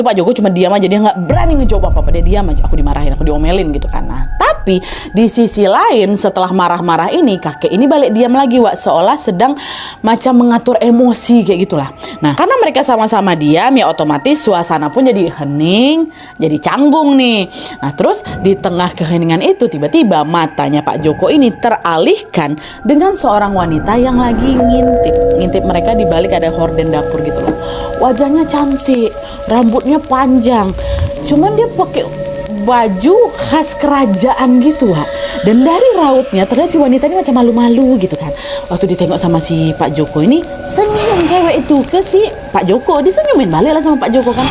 Pak Joko cuma diam aja, dia nggak berani ngejawab apa-apa, dia diam aja. Aku dimarahin, aku diomelin gitu kan. Nah, tapi di sisi lain setelah marah-marah ini, kakek ini balik diam lagi, Wak, seolah sedang macam mengatur emosi kayak gitulah. Nah, karena mereka sama-sama diam, ya otomatis suasana pun jadi hening, jadi canggung nih. Nah, terus di tengah keheningan itu tiba-tiba matanya Pak Joko ini teralihkan dengan seorang wanita yang lagi ngintip mereka di balik ada horden dapur gitu loh. Wajahnya cantik, rambutnya panjang, cuman dia pakai baju khas kerajaan gitu, Wak. Dan dari rautnya terlihat si wanita ini macam malu-malu gitu kan. Waktu ditengok sama si Pak Joko ini, senyum cewek itu ke si Pak Joko, disenyumin balik lah sama Pak Joko kan,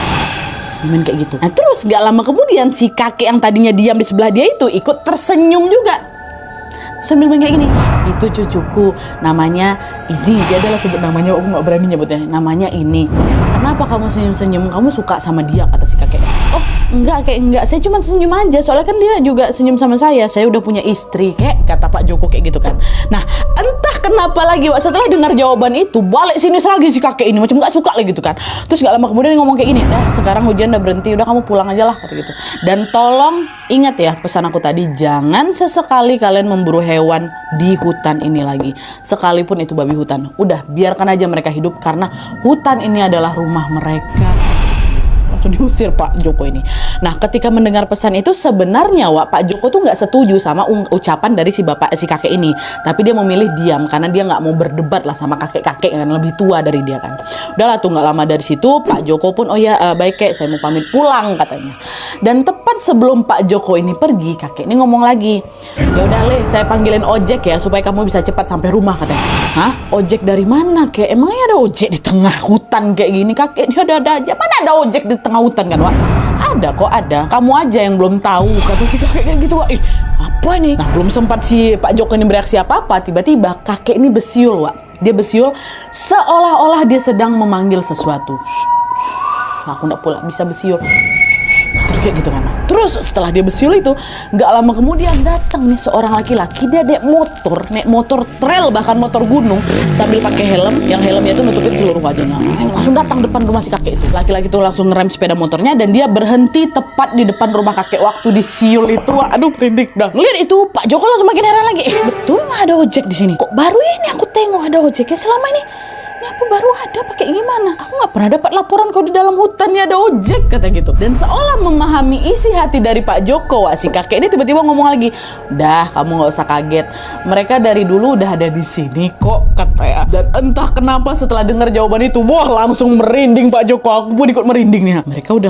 senyumin kayak gitu. Nah, terus gak lama kemudian si kakek yang tadinya diam di sebelah dia itu ikut tersenyum juga sambil kayak gini, itu cucuku, namanya ini. Dia adalah sebut namanya, aku gak berani nyebutnya, namanya ini. Kenapa kamu senyum-senyum? Kamu suka sama dia, kata si kakek. Oh enggak, kayak enggak, saya cuma senyum aja, soalnya kan dia juga senyum sama saya udah punya istri, kayak kata Pak Joko kayak gitu kan. Nah, entah kenapa lagi, Wak, setelah dengar jawaban itu balik sini lagi si kakek ini macam gak suka lagi gitu kan. Terus gak lama kemudian dia ngomong kayak gini, dah sekarang hujan udah berhenti, udah kamu pulang aja lah, kata gitu. Dan tolong ingat ya pesan aku tadi, jangan sesekali kalian memburu hewan di hutan ini lagi, sekalipun itu babi hutan. Udah biarkan aja mereka hidup, karena hutan ini adalah rumah mereka. Langsung diusir Pak Joko ini. Nah, ketika mendengar pesan itu sebenarnya, Wak, Pak Joko tuh nggak setuju sama ucapan dari si kakek ini, tapi dia memilih diam karena dia nggak mau berdebat lah sama kakek-kakek yang lebih tua dari dia kan. Udahlah tuh, nggak lama dari situ Pak Joko pun, oh ya baik kek, saya mau pamit pulang katanya. Dan tepat sebelum Pak Joko ini pergi, kakek ini ngomong lagi, ya udah Le, saya panggilin ojek ya supaya kamu bisa cepat sampai rumah, katanya. Hah? Ojek dari mana kek? Emangnya ada ojek di tengah hutan kayak gini? Kakek ini ada aja. Mana ada ojek di tengah hutan kan, Wak? Ada kok, ada. Kamu aja yang belum tahu, kata si kakek kayak gitu, Wak. Apa nih? Nah, belum sempat si Pak Joko ini bereaksi apa-apa, tiba-tiba kakek ini besiul, Wak. Dia besiul seolah-olah dia sedang memanggil sesuatu. Aku nggak pula bisa besiul kayak gitu kan. Terus setelah dia besiul itu, nggak lama kemudian datang nih seorang laki-laki. Dia naik motor trail, bahkan motor gunung, sambil pakai helm, yang helmnya itu nutupin seluruh wajahnya. Langsung datang depan rumah si kakek itu. Laki-laki itu langsung ngerem sepeda motornya dan dia berhenti tepat di depan rumah kakek. Waktu disiul itu, aduh perindik dah. Lihat itu, Pak Joko langsung makin heran lagi. Betul nggak ada ojek di sini? Kok baru ini aku tengok ada ojeknya? Selama ini aku baru ada, pakai gimana? Aku nggak pernah dapat laporan kalau di dalam hutan ini ada ojek, kata gitu. Dan seolah memahami isi hati dari Pak Joko, Wak, si kakek ini tiba-tiba ngomong lagi, udah kamu nggak usah kaget, mereka dari dulu udah ada di sini kok, katanya. Dan entah kenapa setelah dengar jawaban itu, wah langsung merinding Pak Joko. Aku pun ikut merinding nih. Mereka udah